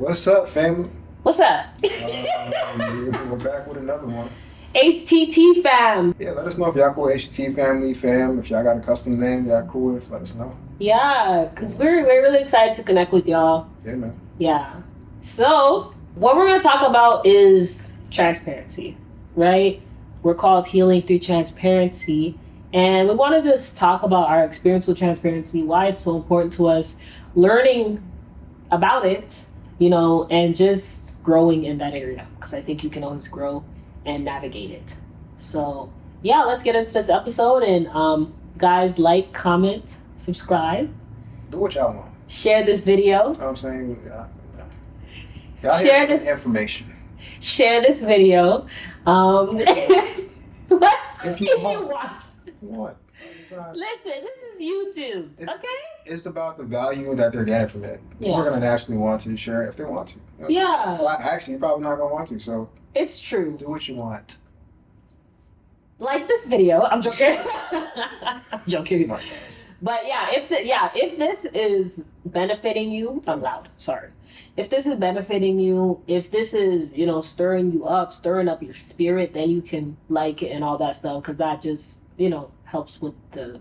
What's up, family? What's up? We're back with another one. HTT fam. Yeah, let us know if y'all cool with HT family, fam. If y'all got a custom name y'all cool with, let us know. Yeah, because we're really excited to connect with y'all. Yeah, man. Yeah. So, what we're going to talk about is transparency, right? We're called Healing Through Transparency. And we want to just talk about our experience with transparency, why it's so important to us, learning about it, and just growing in that area. Because I think you can always grow and navigate it. So, yeah, let's get into this episode. And guys, like, comment, subscribe. Do what y'all want. Share this video. That's what I'm saying. Y'all Share hear this information. Share this video. If you want. What? Listen, this is YouTube, okay? It's about the value that they're getting from it. People are going to naturally want to share it if they want to. Actually, you're probably not going to want to, so. It's true. Do what you want. Like this video. I'm joking. I'm joking. But if this is benefiting you, I'm loud. Sorry. If this is benefiting you, if this is, stirring you up, stirring up your spirit, then you can like it and all that stuff, because that just, helps with the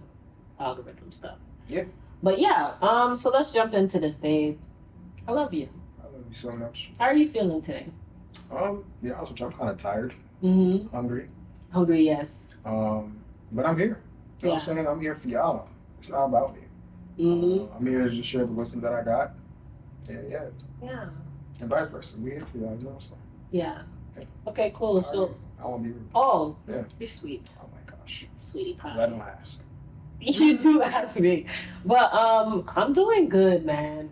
algorithm stuff. Yeah. But yeah, so let's jump into this, babe. I love you. I love you so much. How are you feeling today? Yeah, I'm kind of tired. Mm-hmm. Hungry. Hungry, yes. But I'm here. You know what I'm saying? I'm here for y'all. It's not about me. Mm-hmm. I'm here to just share the wisdom that I got. And yeah. And vice versa. We're here for y'all, you know what I'm saying? Yeah. Okay, cool. So I won't be rude. Oh, yeah. Be sweet. Oh my gosh. Sweetie pie. Let him ask. You do ask me. But I'm doing good, man.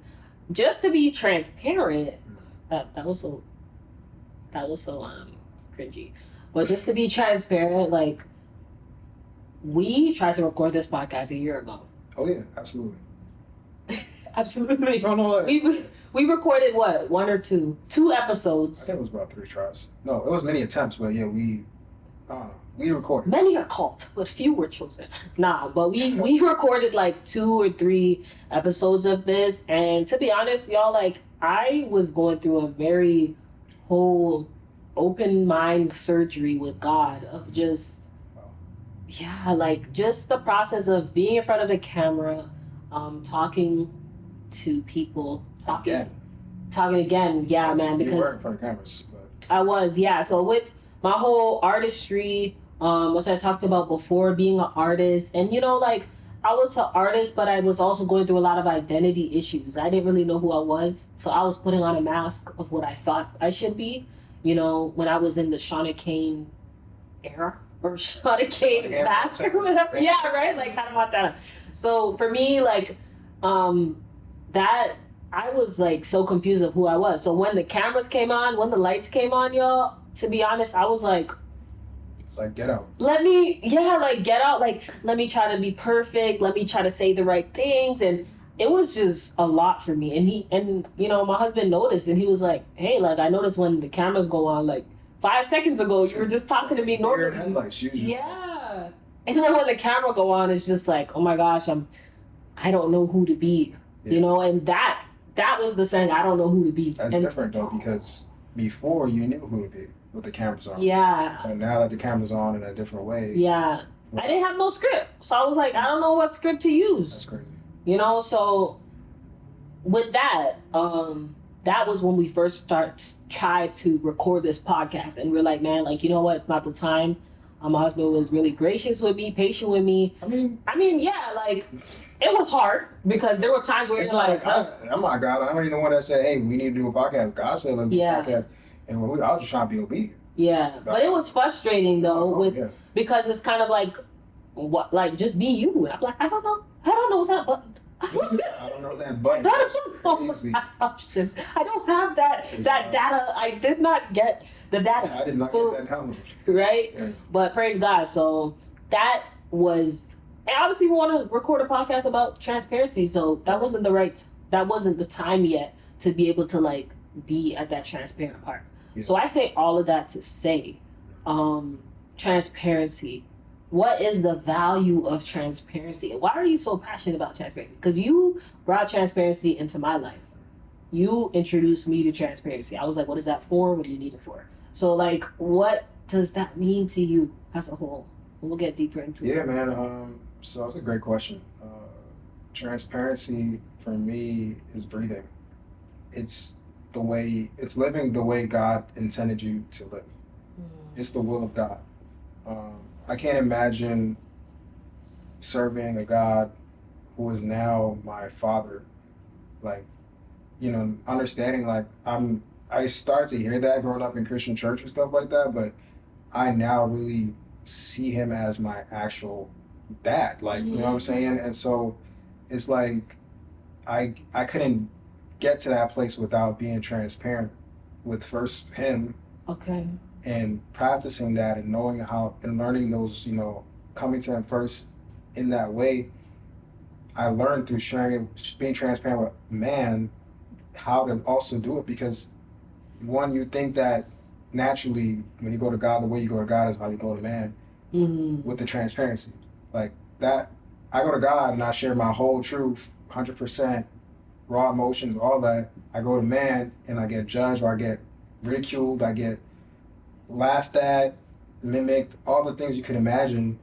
Just to be transparent, that was so cringy. But just to be transparent, like, we tried to record this podcast a year ago. Oh yeah, absolutely. Absolutely. No. We recorded what, one or two episodes. I think it was about 3 tries. No, it was many attempts, but yeah, we recorded. Many are called, but few were chosen. But we recorded like 2 or 3 episodes of this, and to be honest, y'all, like, I was going through a very whole open mind surgery with God of just, like, just the process of being in front of the camera, talking to people, talking again, yeah, man, because you were in front of cameras, but I was, yeah. So with my whole artistry, which I talked about before, being an artist, and like, I was an artist, but I was also going through a lot of identity issues. I didn't really know who I was, so I was putting on a mask of what I thought I should be. When I was in the Shawna Kane era, or Shawna Kane mask or whatever. Yeah, right, like Hannah Montana. So for me, like, that I was like so confused of who I was. So when the cameras came on, when the lights came on, y'all, to be honest, I was like, it's like, get out. Get out. Like, let me try to be perfect. Let me try to say the right things. And it was just a lot for me. And my husband noticed, and he was like, hey, like, I noticed when the cameras go on, like 5 seconds ago, you were just talking to me normally. Headlights, yeah. And then when the camera go on, it's just like, oh my gosh, I don't know who to be, and that was the saying, I don't know who to be. That's different though, because before you knew who to be with the cameras on. Yeah. And now that the camera's on in a different way. Yeah. I didn't have no script. So I was like, I don't know what script to use. That's crazy. So with that, that was when we first tried to record this podcast. And we're like, man, like, you know what? It's not the time. My husband was really gracious with me, patient with me. I mean, yeah, like, it was hard because there were times where it's like, oh my God, I don't even know what I said. Hey, we need to do a podcast. God said let's do a podcast, and I was just trying to be obedient. Yeah, but it was frustrating though because it's kind of like, what, like, just be you. And I'm like, I don't know that button. I don't know that button. Option. I don't have that data. I did not get the data. I did not get that download. Right? Yeah. But praise God. So that was, and obviously we want to record a podcast about transparency. So that wasn't the time yet to be able to, like, be at that transparent part. Yeah. So I say all of that to say, transparency. What is the value of transparency? Why are you so passionate about transparency? Because you brought transparency into my life. you introduced me to transparency. I was like, what is that for? What do you need it for? So like, what does that mean to you as a whole? We'll get deeper into it. Yeah, man. So it's a great question. Transparency for me is breathing. It's it's living the way God intended you to live. It's the will of God. I can't imagine serving a God who is now my father, like, understanding, like, I started to hear that growing up in Christian church and stuff like that, but I now really see him as my actual dad, like, you know what I'm saying? And so it's like I couldn't get to that place without being transparent with first him. Okay. And practicing that and knowing how and learning those, coming to him first in that way. I learned through sharing it, being transparent with man, how to also do it, because one, you think that naturally when you go to God, the way you go to God is how you go to man, with the transparency. Like that, I go to God and I share my whole truth, 100%, raw emotions, all that. I go to man and I get judged, or I get ridiculed, I get laughed at, mimicked, all the things you can imagine.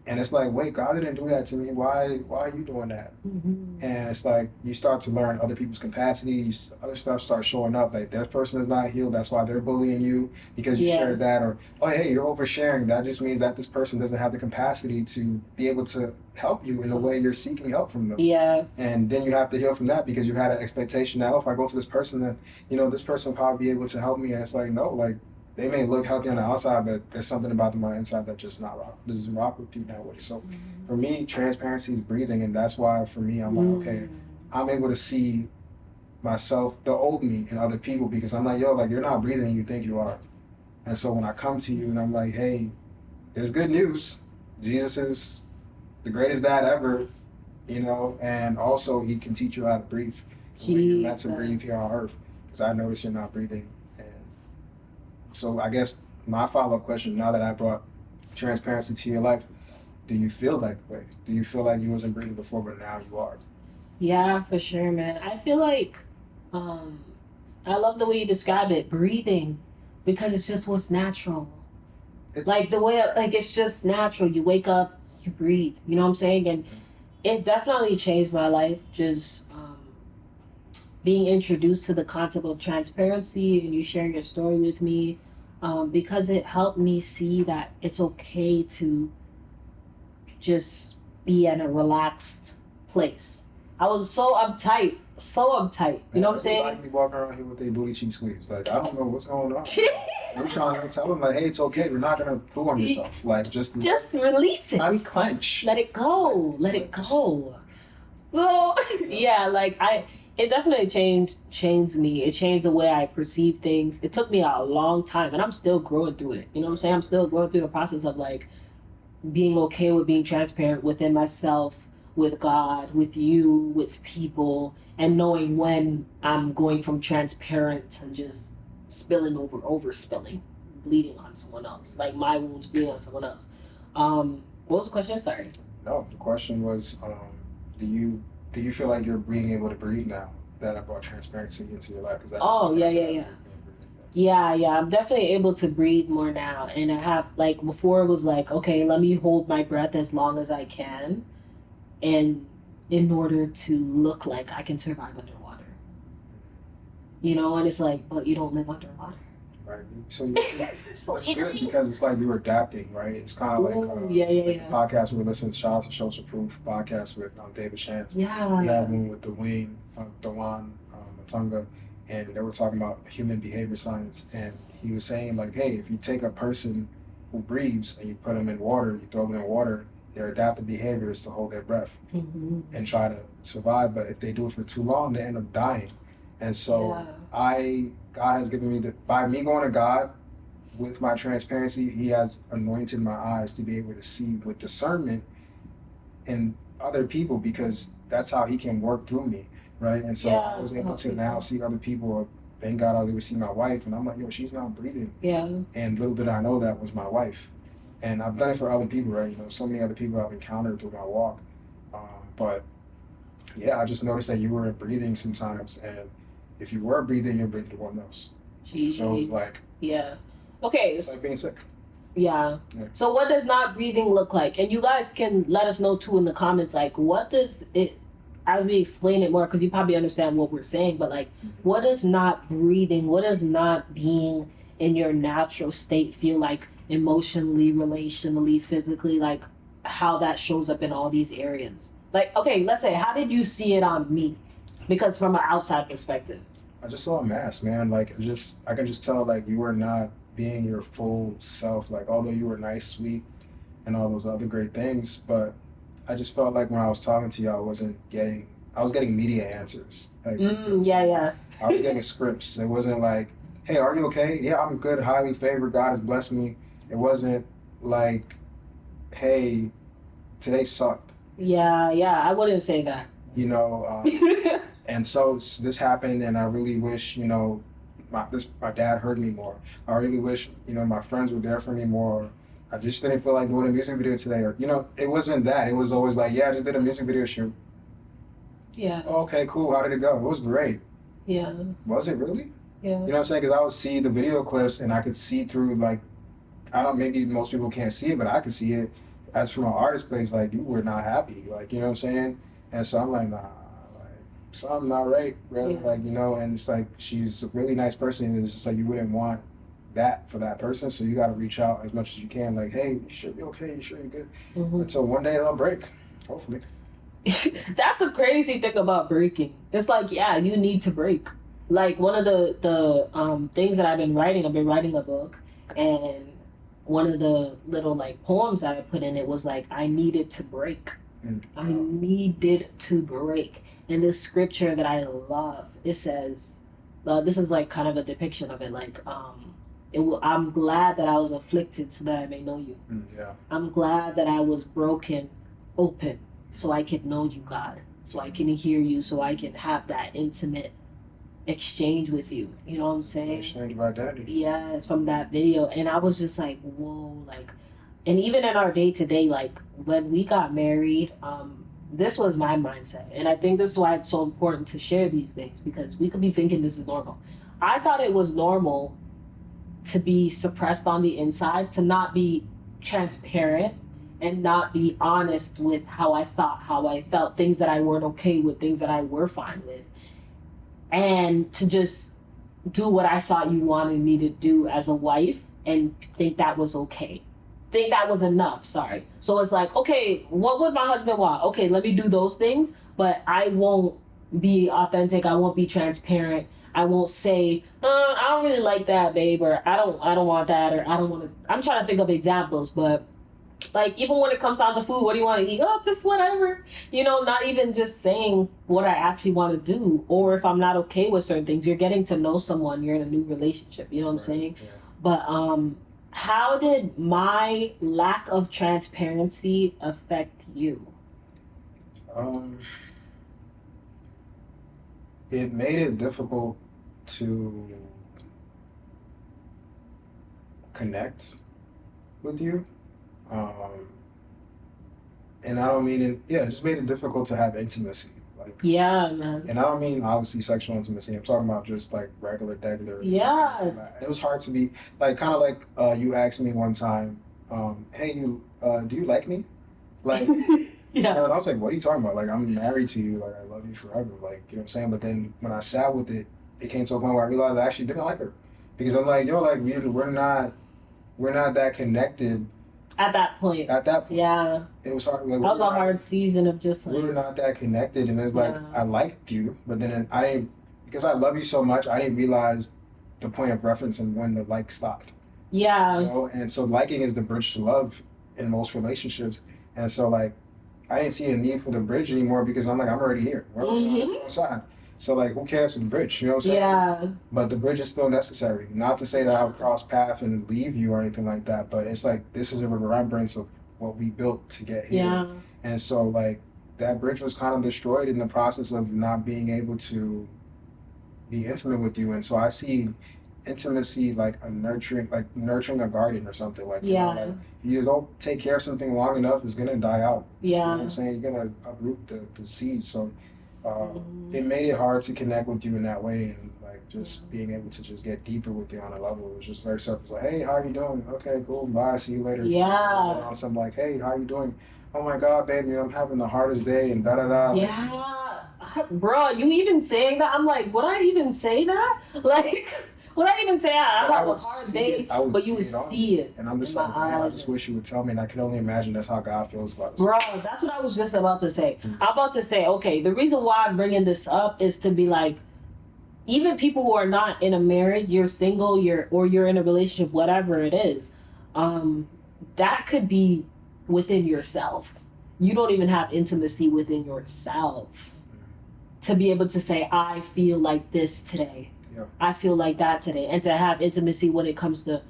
And it's like, wait, God didn't do that to me. Why are you doing that? And it's like, you start to learn other people's capacities, other stuff starts showing up. Like, this person is not healed, that's why they're bullying you, because you shared that. Or, oh, hey, you're oversharing. That just means that this person doesn't have the capacity to be able to help you in the way you're seeking help from them. Yeah. And then you have to heal from that, because you had an expectation that, oh, if I go to this person, then, this person will probably be able to help me. And it's like, no, like, they may look healthy on the outside, but there's something about them on the inside that just doesn't rock with you that way. So for me, transparency is breathing, and that's why for me, I'm like, okay, I'm able to see myself, the old me, in other people, because I'm like, yo, like, you're not breathing and you think you are. And so when I come to you and I'm like, hey, there's good news. Jesus is the greatest dad ever, and also he can teach you how to breathe. The way you're meant to breathe here on earth, because I notice you're not breathing. So I guess my follow-up question, now that I brought transparency to your life, do you feel that way? Do you feel like you wasn't breathing before, but now you are? Yeah, for sure, man. I feel like I love the way you describe it, breathing, because it's just what's natural. Like the way, like, it's just natural. You wake up, you breathe. You know what I'm saying? And it definitely changed my life. Just being introduced to the concept of transparency and you sharing your story with me, because it helped me see that it's okay to just be in a relaxed place. I was so uptight. You know what I'm saying? Everybody be walking around here with their booty cheek squeeze. Like, I don't know what's going on. I'm trying to tell them, like, hey, it's okay. You're not going to do on yourself. Like, just release it. Unclench. Let it go. Let it go. So, yeah, like, it definitely changed me. It changed the way I perceive things. It took me a long time, and I'm still growing through it. You know what I'm saying? I'm still going through the process of, like, being okay with being transparent within myself, with God, with you, with people, and knowing when I'm going from transparent to just overspilling, bleeding on someone else, like my wounds bleeding on someone else. What was the question? Sorry. No, the question was, do you feel like you're being able to breathe now that I brought transparency into your life? Yeah. I'm definitely able to breathe more now. And I have, like, before it was like, okay, let me hold my breath as long as I can, and in order to look like I can survive underwater. And it's like, but you don't live underwater. Right. So that's good, because it's like you're adapting, right? It's kind of like the podcast we were listening to, Shout Out to Social Proof podcast with David Shantz. Yeah. We had one with Dewan Matunga, and they were talking about human behavior science. And he was saying, like, hey, if you take a person who breathes and you put them in water, you throw them in water, their adaptive behavior is to hold their breath and try to survive. But if they do it for too long, they end up dying. And so God has given me by me going to God with my transparency, he has anointed my eyes to be able to see with discernment in other people, because that's how he can work through me, right? And so I was able to now see other people. Thank God I was able to see my wife, and I'm like, yo, she's not breathing. Yeah. And little did I know that was my wife. And I've done it for other people, right? So many other people I've encountered through my walk. But yeah, I just noticed that you weren't breathing sometimes, and if you were breathing, you're breathing to one nose. Jeez. So it's like, yeah. Okay. it's like being sick. Yeah. So what does not breathing look like? And you guys can let us know too in the comments, like, what does it, as we explain it more, because you probably understand what we're saying, but like, what does not breathing, what does not being in your natural state feel like emotionally, relationally, physically, like how that shows up in all these areas? Like, okay, let's say, how did you see it on me? Because from an outside perspective. I just saw a mask, man. Like, I can just tell, like, you were not being your full self. Like, although you were nice, sweet, and all those other great things, but I just felt like when I was talking to you, I was getting media answers. Like, yeah. I was getting scripts. It wasn't like, hey, are you okay? Yeah, I'm good, highly favored. God has blessed me. It wasn't like, hey, today sucked. Yeah, I wouldn't say that. You know, and so this happened, and I really wish, you know, my dad heard me more. I really wish, you know, my friends were there for me more. I just didn't feel like doing a music video today, or, you know, it wasn't that. It was always like, yeah, I just did a music video shoot. Yeah. Okay, cool. How did it go? It was great. Yeah. Was it really? Yeah. You know what I'm saying? Because I would see the video clips, and I could see through, like, maybe most people can't see it, but I could see it as from an artist place, like, you were not happy. Like, you know what I'm saying? And so I'm like, nah, like, something not right, really. Yeah. Like, you know, and it's like, she's a really nice person, and it's just like, you wouldn't want that for that person, so you got to reach out as much as you can, like, hey, you sure you're okay? You sure you're good? Until one day it'll break, hopefully. That's the crazy thing about breaking. It's like, yeah, you need to break. Like, one of the things that I've been writing a book, and one of the little like poems that I put in it was like, I needed to break. I needed to break. And this scripture that I love, it says, this is like kind of a depiction of it, like, I'm glad that I was afflicted so that I may know you. Yeah. I'm glad that I was broken open so I can know you, God, so I can hear you, so I can have that intimate exchange with you. You know what I'm saying? Exchange of identity. Yes, from that video. And I was just like, whoa, like, and even in our day-to-day, like, when we got married, this was my mindset. And I think this is why it's so important to share these things, because we could be thinking this is normal. I thought it was normal to be suppressed on the inside, to not be transparent and not be honest with how I thought, how I felt, things that I weren't okay with, things that I were fine with. And to just do what I thought you wanted me to do as a wife and think that was okay. Think that was enough, sorry. So it's like, okay, what would my husband want? Okay, let me do those things, but I won't be authentic, I won't be transparent. I won't say, I don't really like that, babe, or I don't want that, or I don't want to. I'm trying to think of examples, but like, even when it comes down to food, what do you want to eat? Oh, just whatever. You know, not even just saying what I actually want to do, or if I'm not okay with certain things. You're getting to know someone, you're in a new relationship, you know what I'm saying? Yeah. But how did my lack of transparency affect you? It made it difficult to connect with you. And I don't mean it, yeah, it just made it difficult to have intimacy. Like, yeah, man. And I don't mean obviously sexual intimacy. I'm talking about just like regular. Yeah. Intimacy. It was hard to be like, kind of like you asked me one time, hey, do you like me? Like, yeah. And I was like, what are you talking about? Like, I'm married to you. Like, I love you forever. Like, you know what I'm saying? But then when I sat with it, it came to a point where I realized I actually didn't like her, because I'm like, yo, like we're not that connected. At that point. Yeah. It was hard. Like, that was a hard season of just like, we were not that connected, and it's like, I liked you, but then I didn't, because I love you so much, I didn't realize the point of reference and when the like stopped. Yeah. You know, and so liking is the bridge to love in most relationships, and so like, I didn't see a need for the bridge anymore, because I'm like, I'm already here. We're outside. So like, who cares for the bridge? You know what I'm saying? Yeah. But the bridge is still necessary. Not to say that I would cross path and leave you or anything like that, but it's like, this is a remembrance of what we built to get here. Yeah. And so like, that bridge was kind of destroyed in the process of not being able to be intimate with you. And so I see intimacy like nurturing a garden or something. Like, yeah. You know, like, you don't take care of something long enough, it's gonna die out. Yeah. You know what I'm saying? You're gonna uproot the seeds. So It made it hard to connect with you in that way, and like just being able to just get deeper with you on a level. It was just very surface, like, hey, how you doing? Okay, cool, bye, see you later. Yeah. Something like, hey, how you doing? Oh my God, baby, I'm having the hardest day, and da da da. Yeah, bro, you even saying that? I'm like, would I even say that? Like, would I even say I have a hard day? But you would see it. And I'm just like, man, I just wish you would tell me. And I can only imagine that's how God feels about us. Bro, that's what I was just about to say. I'm about to say, okay, the reason why I'm bringing this up is to be like, even people who are not in a marriage, you're single, you're in a relationship, whatever it is, that could be within yourself. You don't even have intimacy within yourself to be able to say, I feel like this today. Yeah. I feel like that today. And to have intimacy when it comes to,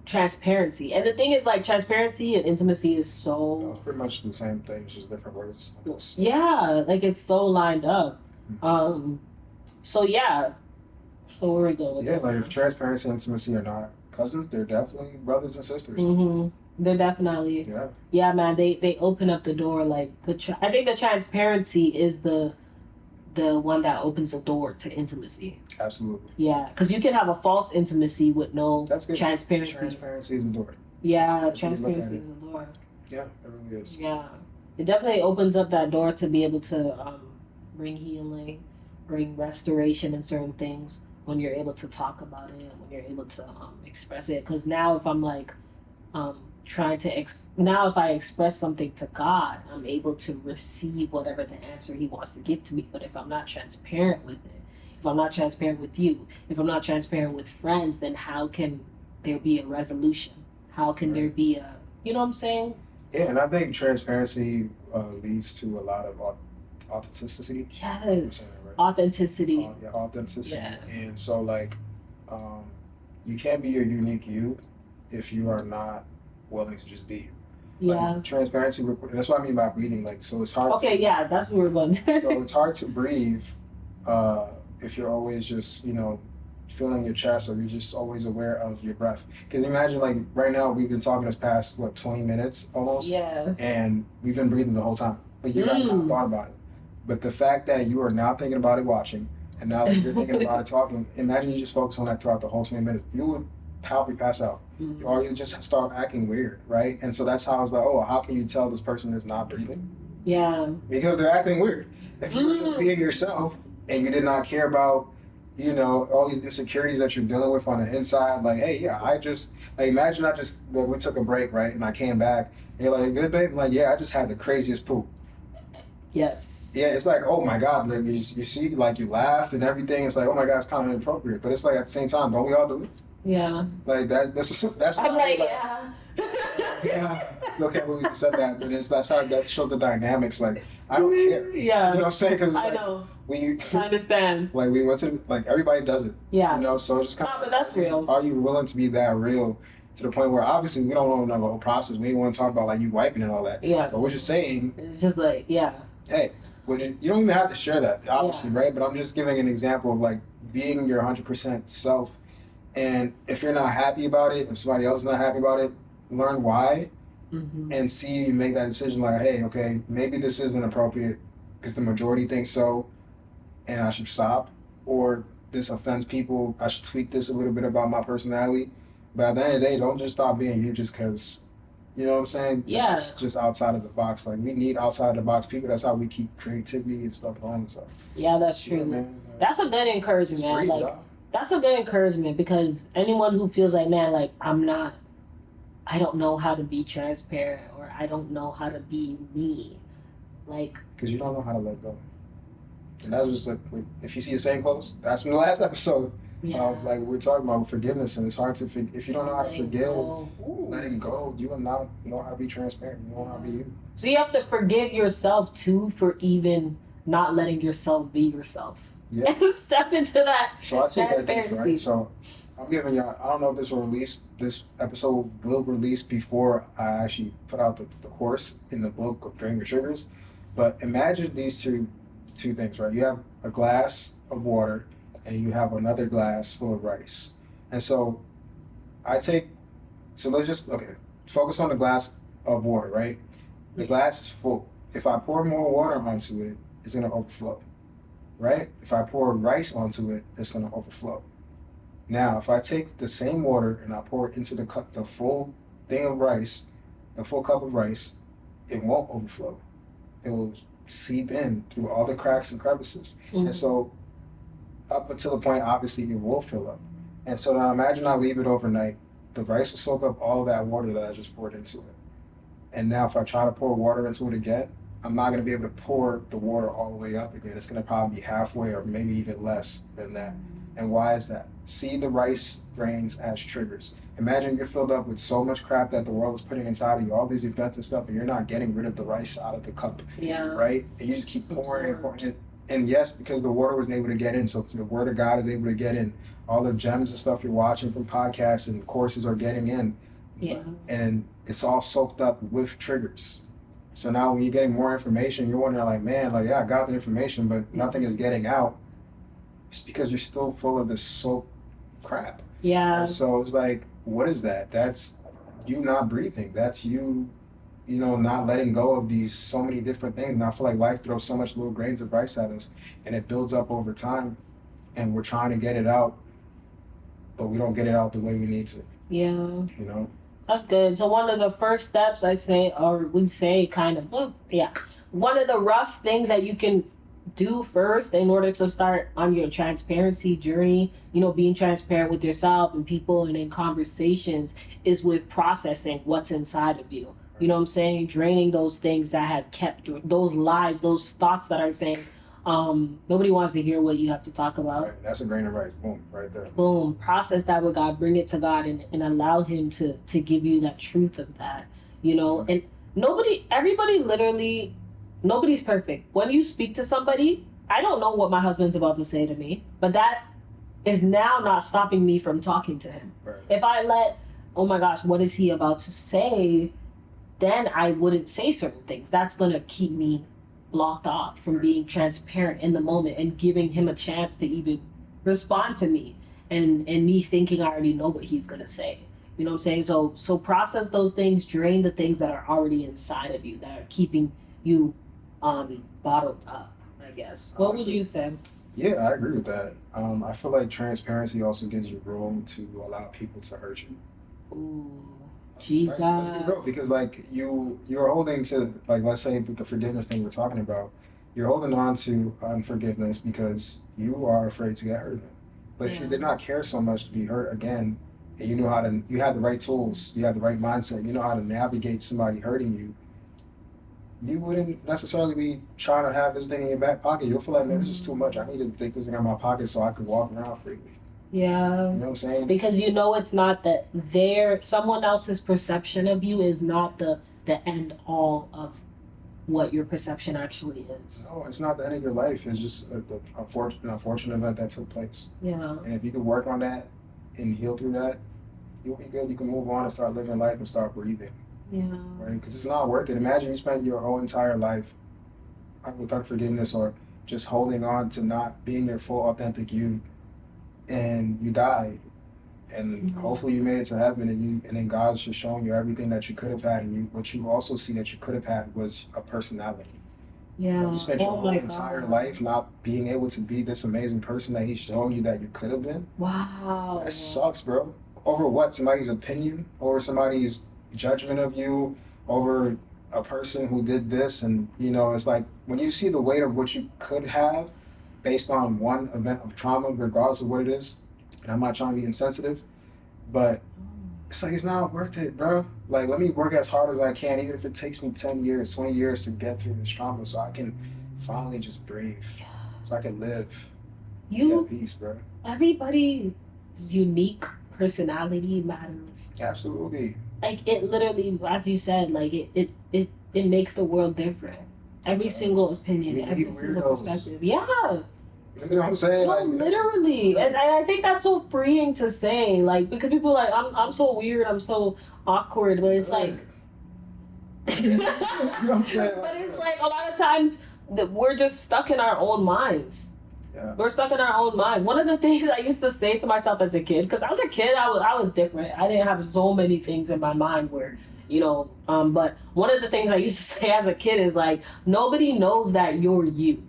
transparency. And the thing is, like, transparency and intimacy is so... No, it's pretty much the same thing, just different words. Yeah, like, it's so lined up. So, yeah. So where we going with this? Yeah, like, if transparency and intimacy are not cousins, they're definitely brothers and sisters. They're definitely, yeah, man. They open up the door. Like I think the transparency is the one that opens the door to intimacy. Absolutely. Yeah, because you can have a false intimacy with no transparency. Transparency is a door. Yeah, transparency is a door. Yeah, it really is. Yeah, it definitely opens up that door to be able to bring healing, bring restoration in certain things when you're able to talk about it, when you're able to express it. Because now, if I'm like trying to now if I express something to God, I'm able to receive whatever the answer he wants to give to me. But if I'm not transparent with it, if I'm not transparent with you, if I'm not transparent with friends, then how can there be a resolution? How can there be a, you know what I'm saying? Yeah, and I think transparency leads to a lot of authenticity. Yes, right? Authenticity. Authenticity. Yeah. And so like, you can't be your unique you if you are not willing to just be. Yeah. Like, transparency, and that's what I mean by breathing. Like, so it's hard. Okay, yeah, that's what we're going to. So it's hard to breathe if you're always just, feeling your chest, or you're just always aware of your breath. Because imagine, like, right now we've been talking this past 20 minutes almost. Yeah. And we've been breathing the whole time, but you haven't thought about it. But the fact that you are now thinking about it watching, and now that you're thinking about it talking, imagine you just focus on that throughout the whole 20 minutes. You would probably pass out. Or you just start acting weird, right? And so that's how I was like, oh, how can you tell this person is not breathing? Yeah. Because they're acting weird. If you were just being yourself and you did not care about, all these insecurities that you're dealing with on the inside, like, hey, yeah, imagine we took a break, right? And I came back, and you're like, good, babe? I'm like, yeah, I just had the craziest poop. Yes. Yeah, it's like, oh my God, like you see, like you laughed and everything. It's like, oh my God, it's kind of inappropriate. But it's like at the same time, don't we all do it? Yeah. Like that's. I'm like, yeah. Yeah, still can't believe you said that, but that showed the dynamics. Like, I don't care. Yeah. You know what I'm saying? Because I know. I understand. Like we went to everybody does it. Yeah. So it's just kind of. But that's real. Are you willing to be that real to the point where obviously we don't want to know the whole process. We don't want to talk about like you wiping and all that. Yeah. But we're just saying. It's just like Hey, you don't even have to share that, obviously, right? But I'm just giving an example of like being your 100% self. And if you're not happy about it, if somebody else is not happy about it, learn why and see, make that decision like, hey, okay, maybe this isn't appropriate because the majority thinks so and I should stop, or this offends people, I should tweak this a little bit about my personality. But at the end of the day, don't just stop being you just because, you know what I'm saying? Yeah. It's just outside of the box. Like, we need outside of the box people. That's how we keep creativity and stuff going. So. Yeah, that's true. Yeah, man. That's a good encouragement, man. Like, that's a good encouragement, because anyone who feels like, man, like, I don't know how to be transparent, or I don't know how to be me. Like, because you don't know how to let go. And that's just like, if you see the same clothes, that's from the last episode. Like we're talking about forgiveness, and it's hard to if you don't know how to forgive, letting go, you will not know how to be transparent. You don't know how to be you. So you have to forgive yourself too for even not letting yourself be yourself. Yeah. And step into that transparency. Right? So I'm giving y'all, I don't know if this episode will release before I actually put out the course in the book of Drain Your Sugars. But imagine these two things, right? You have a glass of water and you have another glass full of rice. And so let's just, focus on the glass of water, right? The glass is full. if I pour more water onto it, it's gonna overflow, right? If I pour rice onto it, it's gonna overflow. Now, if I take the same water and I pour it into the cup, the full thing of rice, the full cup of rice, it won't overflow. It will seep in through all the cracks and crevices. Mm-hmm. And so, up until the point, obviously, it will fill up. And so now imagine I leave it overnight. The rice will soak up all that water that I just poured into it. And now if I try to pour water into it again, I'm not going to be able to pour the water all the way up again. It's going to probably be halfway or maybe even less than that. And why is that? See the rice grains as triggers. Imagine you're filled up with so much crap that the world is putting inside of you, all these events and stuff, and you're not getting rid of the rice out of the cup, right? And you just keep pouring and pouring it. And yes, because the water was able to get in, so the word of God is able to get in. All the gems and stuff you're watching from podcasts and courses are getting in. Yeah. And it's all soaked up with triggers. So now when you're getting more information, you're wondering like, man, like, yeah, I got the information, but nothing is getting out. It's because you're still full of this soap crap. Yeah. And so it's like, what is that? That's you not breathing. That's you not letting go of these so many different things. And I feel like life throws so much little grains of rice at us, and it builds up over time, and we're trying to get it out, but we don't get it out the way we need to. Yeah. You know? That's good. So one of the first steps I say, or we say kind of, one of the rough things that you can do first in order to start on your transparency journey, being transparent with yourself and people and in conversations, is with processing what's inside of you. You know what I'm saying? Draining those things that have kept those lies, those thoughts that are saying, nobody wants to hear what you have to talk about. Right. That's a grain of rice. Boom, right there. Boom. Process that with God, bring it to God, and allow him to give you that truth of that, Mm-hmm. And nobody's perfect. When you speak to somebody, I don't know what my husband's about to say to me, but that is now not stopping me from talking to him. Right. If I oh my gosh, what is he about to say? Then I wouldn't say certain things. That's going to keep me locked off from being transparent in the moment and giving him a chance to even respond to me and me thinking I already know what he's going to say. You know what I'm saying? So process those things, drain the things that are already inside of you that are keeping you bottled up, I guess. What would you say? Yeah, I agree with that. I feel like transparency also gives you room to allow people to hurt you. Ooh. Jesus. Right? Let's be real, because like you're holding to, like, let's say with the forgiveness thing we're talking about, you're holding on to unforgiveness because you are afraid to get hurt again. But if you did not care so much to be hurt again, and you had the right tools, you had the right mindset, you know how to navigate somebody hurting you, you wouldn't necessarily be trying to have this thing in your back pocket. You'll feel like, man, this is too much. I need to take this thing out of my pocket so I could walk around freely. Yeah. You know what I'm saying? Because it's not that someone else's perception of you is not the end all of what your perception actually is. No, it's not the end of your life. It's just an unfortunate event that took place. Yeah. And if you could work on that and heal through that, you'll be good. You can move on and start living life and start breathing. Yeah. Right? Because it's not worth it. Imagine you spent your whole entire life with unforgiveness or just holding on to not being your full authentic you, and you died, and hopefully you made it to heaven, and then God's just showing you everything that you could have had, and what you also see that you could have had was a personality. Yeah. You spent your whole entire life not being able to be this amazing person that He's showing you that you could have been. Wow. That sucks, bro. Over what? Somebody's opinion? Over somebody's judgment of you? Over a person who did this? And it's like when you see the weight of what you could have based on one event of trauma, regardless of what it is, and I'm not trying to be insensitive, but it's like, it's not worth it, bro. Like, let me work as hard as I can, even if it takes me 10 years, 20 years to get through this trauma so I can finally just breathe, so I can live at peace, bro. Everybody's unique personality matters. Absolutely. Like, it literally, as you said, like, it makes the world different. Every single opinion, every single perspective. Yeah. You know what I'm saying? No, literally. And I think that's so freeing to say, like, because people are like, I'm so weird, I'm so awkward, but it's like, you know what I'm saying? But it's like a lot of times that we're just stuck in our own minds. Yeah. We're stuck in our own minds. One of the things I used to say to myself as a kid, because I was a kid, I was different. I didn't have so many things in my mind where But one of the things I used to say as a kid is like, nobody knows that you're you.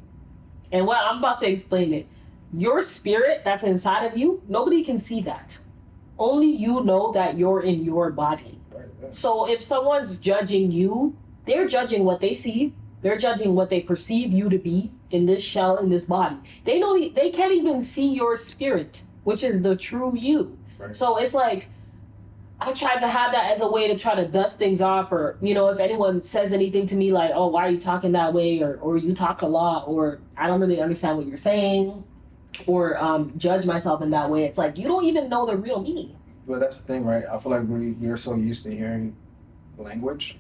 And what I'm about to explain it, your spirit that's inside of you, nobody can see that. Only you know that you're in your body. So if someone's judging you, they're judging what they see. They're judging what they perceive you to be in this shell, in this body. They can't even see your spirit, which is the true you. Right. So it's like, I tried to have that as a way to try to dust things off, or if anyone says anything to me like, "Oh, why are you talking that way?" or "You talk a lot," or "I don't really understand what you're saying," or judge myself in that way. It's like, you don't even know the real me. But that's the thing, right? I feel like we're so used to hearing language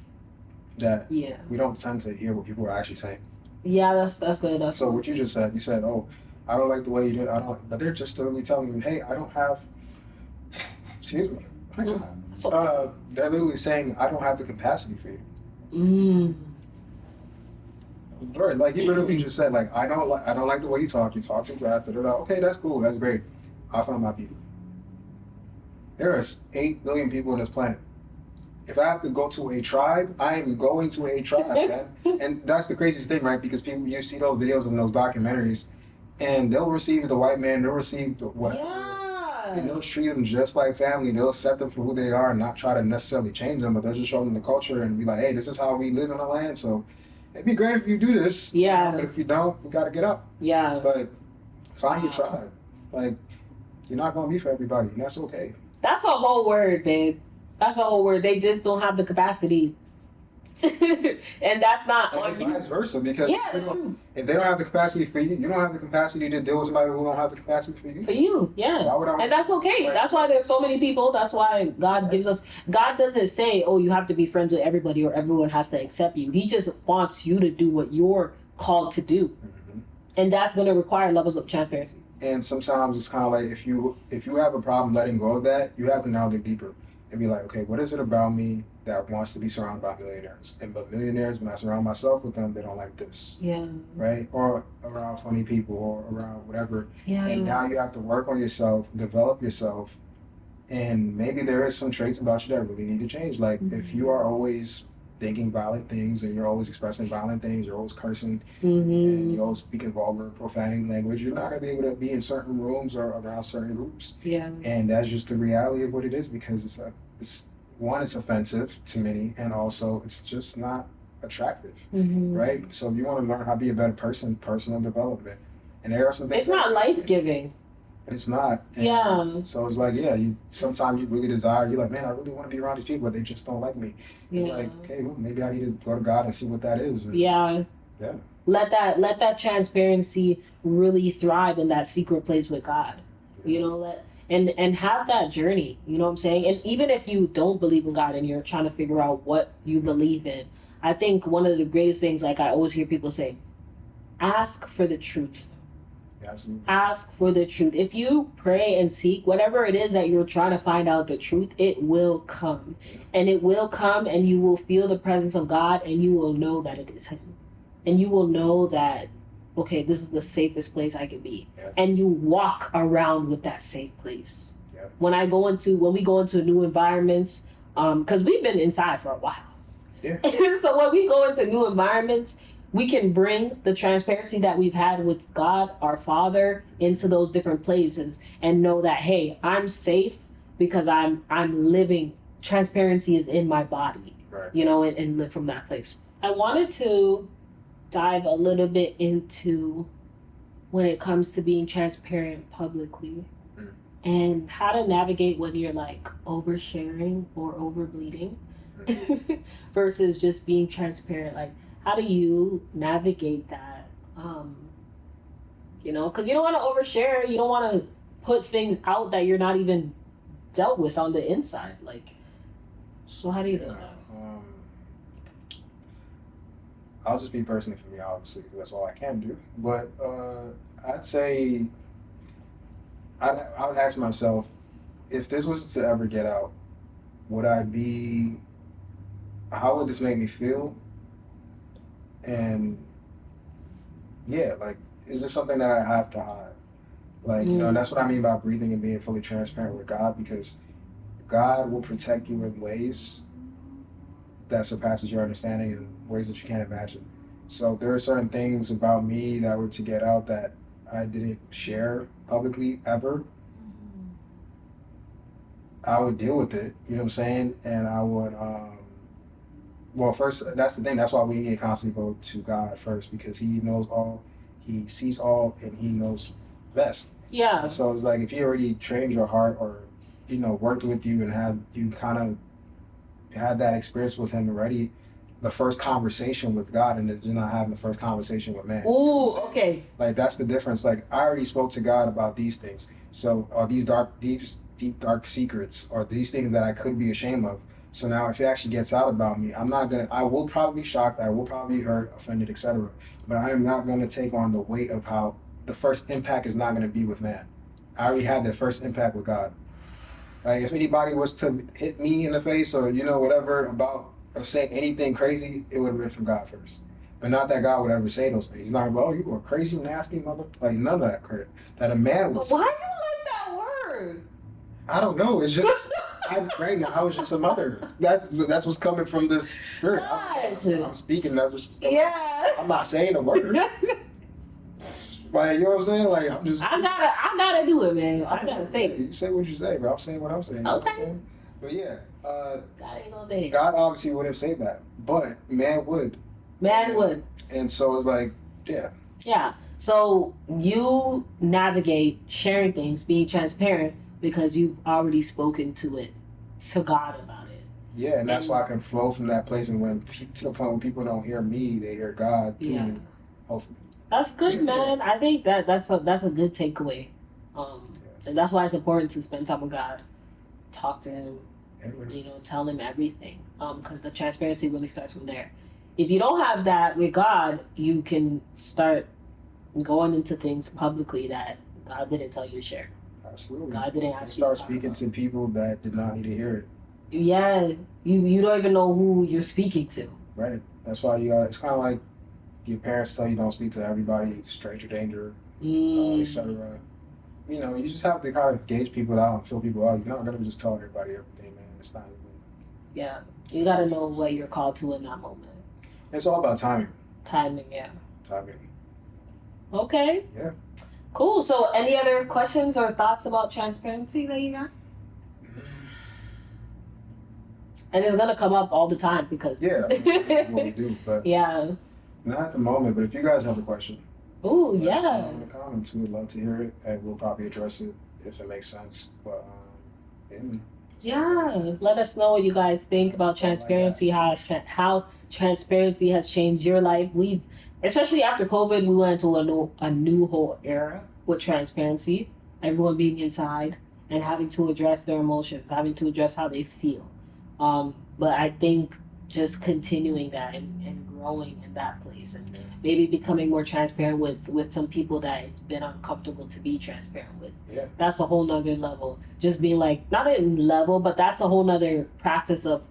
that we don't tend to hear what people are actually saying. Yeah, that's good. So what you just said, you said, "Oh, I don't like the way you did. I don't," but they're just literally telling you, "Hey, I don't have." Excuse me. They're literally saying, "I don't have the capacity for you." Right, like you literally just said, like, I don't like the way you talk. You talk too fast. Okay, that's cool. That's great. I found my people. There are 8 billion people on this planet. If I have to go to a tribe, I am going to a tribe, man. And that's the craziest thing, right? Because you see those videos and those documentaries, and they'll receive the white man, they'll receive the whatever. Yeah. And they'll treat them just like family. They'll accept them for who they are and not try to necessarily change them, but they'll just show them the culture and be like, "Hey, this is how we live in the land, so it'd be great if you do this." Yeah. But if you don't, you gotta get up. Yeah. But find your tribe. Like, you're not gonna be for everybody, and that's okay. That's a whole word, babe. That's a whole word. They just don't have the capacity. And that's not and on it's you. Vice versa, because that's true. if they don't have the capacity for you, you don't have the capacity to deal with somebody who don't have the capacity for you. For you, yeah. Why would I? And that's okay. Right. That's why there's so many people. That's why God gives us. God doesn't say, "Oh, you have to be friends with everybody or everyone has to accept you." He just wants you to do what you're called to do. Mm-hmm. And that's going to require levels of transparency. And sometimes it's kind of like, if you have a problem letting go of that, you have to now dig deeper and be like, okay, what is it about me that wants to be surrounded by millionaires? But millionaires, when I surround myself with them, they don't like this. Yeah. Right? Or around funny people or around whatever. Yeah. And now you have to work on yourself, develop yourself, and maybe there is some traits about you that really need to change. Like, if you are always thinking violent things and you're always expressing violent things, you're always cursing, and you're always speaking vulgar, profaning language, you're not going to be able to be in certain rooms or around certain groups. Yeah. And that's just the reality of what it is, because it's offensive to many, and also it's just not attractive, right? So if you want to learn how to be a better person, personal development, and there are some things. It's not life-giving. It's not. And so it's like, sometimes you really desire, you're like, man, I really want to be around these people, but they just don't like me. It's like, okay, well, maybe I need to go to God and see what that is. And, yeah. Let that transparency really thrive in that secret place with God. And have that journey, you know what I'm saying? And even if you don't believe in God and you're trying to figure out what you believe in, I think one of the greatest things, like I always hear people say, ask for the truth. Absolutely. Ask for the truth. If you pray and seek whatever it is that you're trying to find out the truth, it will come. And it will come, and you will feel the presence of God, and you will know that it is Him. And you will know that, okay, this is the safest place I can be. Yeah. And you walk around with that safe place. Yeah. When we go into new environments, because we've been inside for a while. Yeah. So when we go into new environments, we can bring the transparency that we've had with God, our Father, into those different places and know that, hey, I'm safe because I'm living. Transparency is in my body, right. And live from that place. I wanted to dive a little bit into when it comes to being transparent publicly and how to navigate when you're like oversharing or overbleeding versus just being transparent. Like, how do you navigate that? Because you don't want to overshare. You don't want to put things out that you're not even dealt with on the inside. Like, so how do you do that? I'll just be personally for me, obviously, because that's all I can do. But I'd say I would ask myself, if this was to ever get out, how would this make me feel? And is this something that I have to hide? Like, that's what I mean by breathing and being fully transparent with God, because God will protect you in ways that surpasses your understanding in ways that you can't imagine. So there are certain things about me that were to get out that I didn't share publicly ever. I would deal with it, you know what I'm saying? And I would, well, first, that's the thing. That's why we need to constantly go to God first, because He knows all, He sees all, and He knows best. Yeah. And so it's like if He already trained your heart, or worked with you and had you kind of had that experience with Him already, the first conversation with God, and you're not having the first conversation with man. Ooh, okay. Like that's the difference. Like I already spoke to God about these things. So are these deep dark secrets, or these things that I could be ashamed of? So now if it actually gets out about me, I will probably be shocked, I will probably be hurt, offended, etc. But I am not gonna take on the weight of how the first impact is not gonna be with man. I already had that first impact with God. Like if anybody was to hit me in the face or whatever about or say anything crazy, it would have been from God first. But not that God would ever say those things. He's not like, oh, you were crazy, nasty mother. Like none of that credit. That a man would say. Why do you like that word? I don't know. It's just right now. I was just a mother. That's what's coming from this spirit. I'm speaking. That's what's coming. Yeah. I'm not saying a word. Like, you know what I'm saying? Like I'm just. I gotta do it, man. I gotta say it. You say what you say, bro. I'm saying what I'm saying. Okay. You know what I'm saying? But yeah. God ain't gonna say it. God obviously wouldn't say that, but man would. Man would. And so it's like, yeah. Yeah. So you navigate sharing things, being transparent, because you've already spoken to God about it. Yeah, and that's why I can flow from that place, and when to the point when people don't hear me, they hear God through me. Hopefully. That's good, man. I think that's a good takeaway. And that's why it's important to spend time with God, talk to Him, tell Him everything. Because the transparency really starts from there. If you don't have that with God, you can start going into things publicly that God didn't tell you to share. Absolutely. God didn't ask you to start speaking to people that did not need to hear it. Yeah, you don't even know who you're speaking to. Right. That's why it's kind of like your parents tell you don't speak to everybody, stranger danger, etc. You just have to kind of gauge people out and feel people out. You're not gonna just tell everybody everything, man. It's not even. Yeah, you gotta know what you're called to in that moment. It's all about timing. Timing, yeah. Timing. Okay. Yeah. Cool. So, any other questions or thoughts about transparency that you got? And it's gonna come up all the time because what we do, but yeah. Not at the moment. But if you guys have a question, ooh, let us yeah. know in the comments. We would love to hear it, and we'll probably address it if it makes sense. But yeah, let us know what you guys think about transparency. How transparency has changed your life. Especially after COVID, we went into a new whole era with transparency. Everyone being inside and having to address their emotions, having to address how they feel. But I think just continuing that and growing in that place, and maybe becoming more transparent with some people that it's been uncomfortable to be transparent with. Yeah. That's a whole nother level. Just being like, not a level, but that's a whole nother practice of,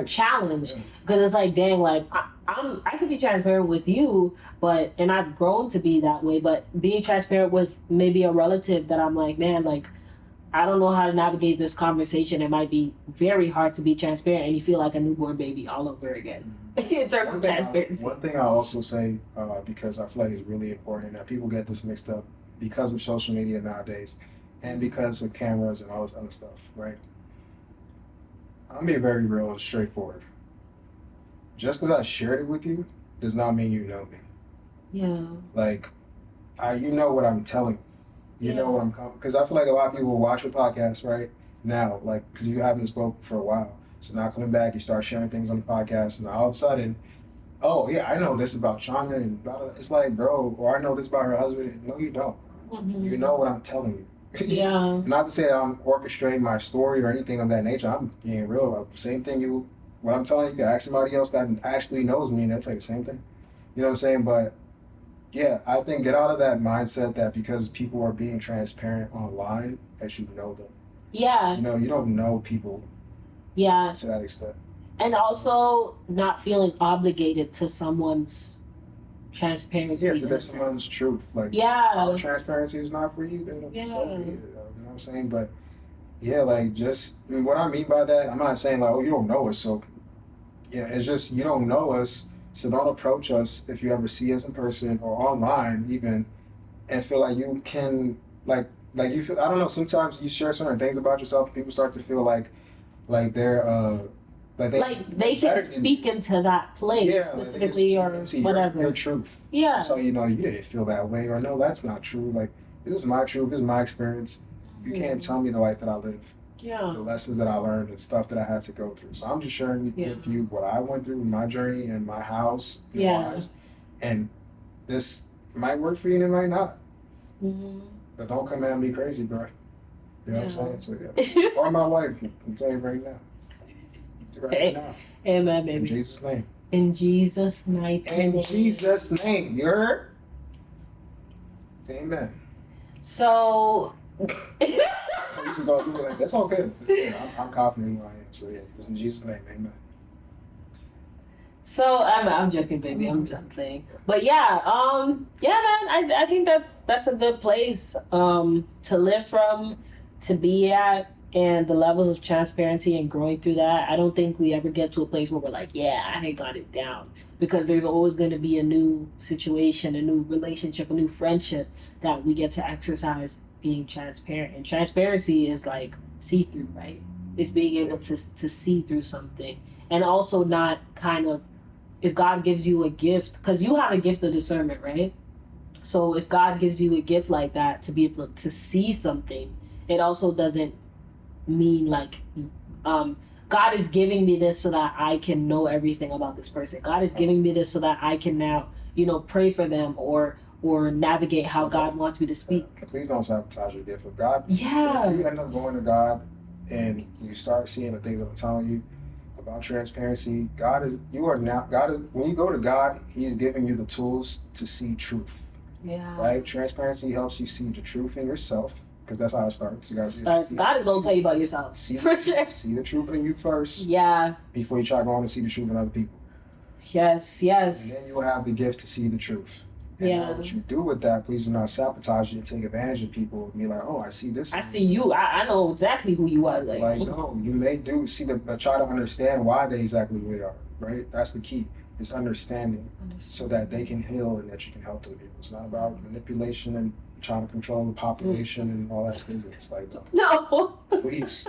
challenge. Because it's like, dang, like I could be transparent with you, and I've grown to be that way, but being transparent with maybe a relative that I'm like, man, like, I don't know how to navigate this conversation. It might be very hard to be transparent, and you feel like a newborn baby all over again. In terms of transparency. One thing I'll also say, because I feel like it's really important that people get this mixed up because of social media nowadays, and because of cameras and all this other stuff, right? I'm being very real and straightforward. Just because I shared it with you does not mean you know me. Yeah. Like, you know what I'm telling you. You know what I'm because I feel like a lot of people will watch your podcast right now, like because you haven't spoken for a while. So now coming back, you start sharing things on the podcast, and all of a sudden, oh yeah, I know this about Shawna, and blah, blah, blah. It's like, bro, or I know this about her husband. No, you don't. Mm-hmm. You know what I'm telling you. Yeah. Not to say that I'm orchestrating my story or anything of that nature. I'm being real. Same thing. What I'm telling you can ask somebody else that actually knows me, and they'll tell you the same thing. You know what I'm saying? But yeah, I think get out of that mindset that because people are being transparent online, that you know them. Yeah. You don't know people. Yeah. To that extent. And also not feeling obligated to someone's transparency. Yeah, to someone's truth. Like, all transparency is not for you. Then so be it. You know what I'm saying? But yeah, like what I mean by that, I'm not saying like, oh, you don't know us, so Yeah, it's just you don't know us, so don't approach us if you ever see us in person or online even, and feel like you can like you feel. I don't know. Sometimes you share certain things about yourself, and people start to feel like they're like they can speak into that place yeah, specifically or into whatever. your truth. Yeah. So you know you didn't feel that way, or no, that's not true. Like this is my truth. This is my experience. You can't tell me the life that I live. Yeah. The lessons that I learned and stuff that I had to go through. So I'm just sharing with you what I went through, my journey and my house. And this might work for you and it might not. Mm-hmm. But don't come at me crazy, bro. You know what I'm saying? So yeah. Or my wife. I'm telling you right now. Right now. Amen, baby. In Jesus' name. In Jesus' name. In Jesus' name. You heard? Amen. So You go do it like that's okay. Yeah, I'm confident in who I am. So yeah, it's in Jesus' name, amen. So I'm joking, baby. I'm just saying. But yeah, man. I think that's a good place to live from, to be at, and the levels of transparency and growing through that. I don't think we ever get to a place where we're like, yeah, I got it down, because there's always going to be a new situation, a new relationship, a new friendship that we get to exercise being transparent. And transparency is like see-through, right? It's being able to see through something, and also not kind of, if God gives you a gift, because you have a gift of discernment, right? So if God gives you a gift like that to be able to see something, it also doesn't mean like God is giving me this so that I can know everything about this person. God is giving me this so that I can now, pray for them or navigate how God wants me to speak. Please don't sabotage your gift of God. Yeah. If you end up going to God and you start seeing the things that I'm telling you about transparency, when you go to God, He is giving you the tools to see truth. Yeah. Right? Transparency helps you see the truth in yourself, because that's how it starts. You God is gonna tell you about yourself. See the truth in you first. Yeah. Before you try going to see the truth in other people. Yes. And then you'll have the gift to see the truth. And now what you do with that, please do not sabotage it and take advantage of people and be like, oh, I see this. I see you. I know exactly who you are. Like no, you may try to understand why they exactly who they are, right? That's the key. It's understanding so that they can heal and that you can help other people. It's not about manipulation and trying to control the population and all that business. Like no. Please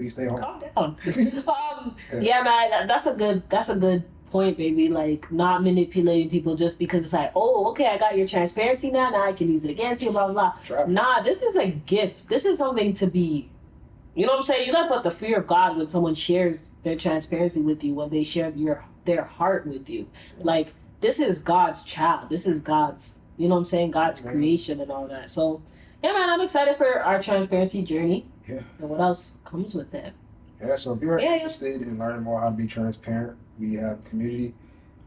stay home. Calm down. Yeah, man, that's a good point, baby. Like, not manipulating people just because it's like, oh, okay, I got your transparency now I can use it against you, blah blah blah. Nah, this is a gift. This is something to be, you know what I'm saying? You gotta put the fear of God when someone shares their transparency with you, when they share their heart with you. Like, this is God's child. This is God's, you know what I'm saying, God's creation and all that. So yeah, man, I'm excited for our transparency journey. Yeah. And what else comes with it. Yeah, so if you're interested in learning more how to be transparent, we have community.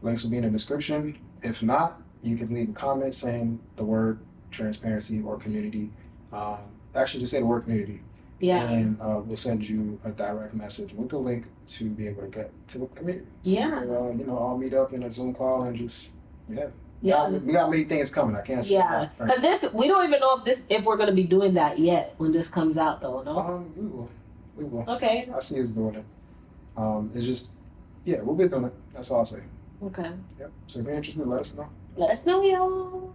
Links will be in the description. If not, you can leave a comment saying the word transparency or community. Actually, just say the word community. Yeah. And we'll send you a direct message with the link to be able to get to the community. So yeah. We can, all meet up in a Zoom call and just, we got many things coming. I can't say that. Yeah, because we don't even know if we're going to be doing that yet when this comes out, though, no? We will. Okay. I see us doing it. It's just, we'll be doing it. That's all I'll say. Okay. Yep. So if you're interested, let us know. Let us know, y'all.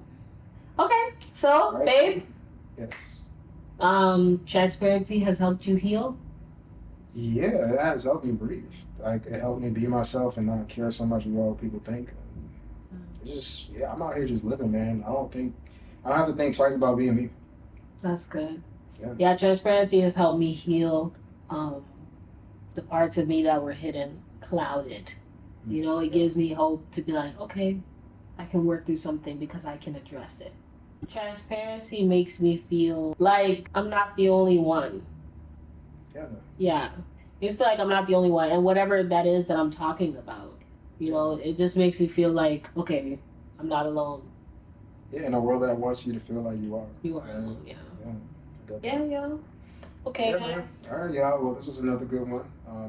Okay. So, right. Babe. Yes. Transparency has helped you heal? Yeah, it has helped me breathe. Like, it helped me be myself and not care so much about what people think. Just I'm out here just living, man. I don't have to think twice about being me. That's good. Yeah, transparency has helped me heal the parts of me that were hidden, clouded. It gives me hope to be like, okay, I can work through something because I can address it. Transparency makes me feel like I'm not the only one. Yeah. I just feel like I'm not the only one, and whatever that is that I'm talking about. It just makes me feel like, okay, I'm not alone. Yeah, in a world that wants you to feel like you are. You are alone, yeah. Yeah. Okay, guys. All right, y'all. Well, this was another good one.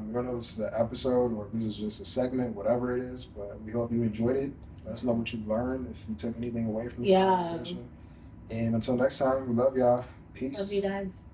We don't know if this is an episode or if this is just a segment, whatever it is, but we hope you enjoyed it. Let us know what you learned, if you took anything away from this conversation. And until next time, we love y'all. Peace. Love you guys.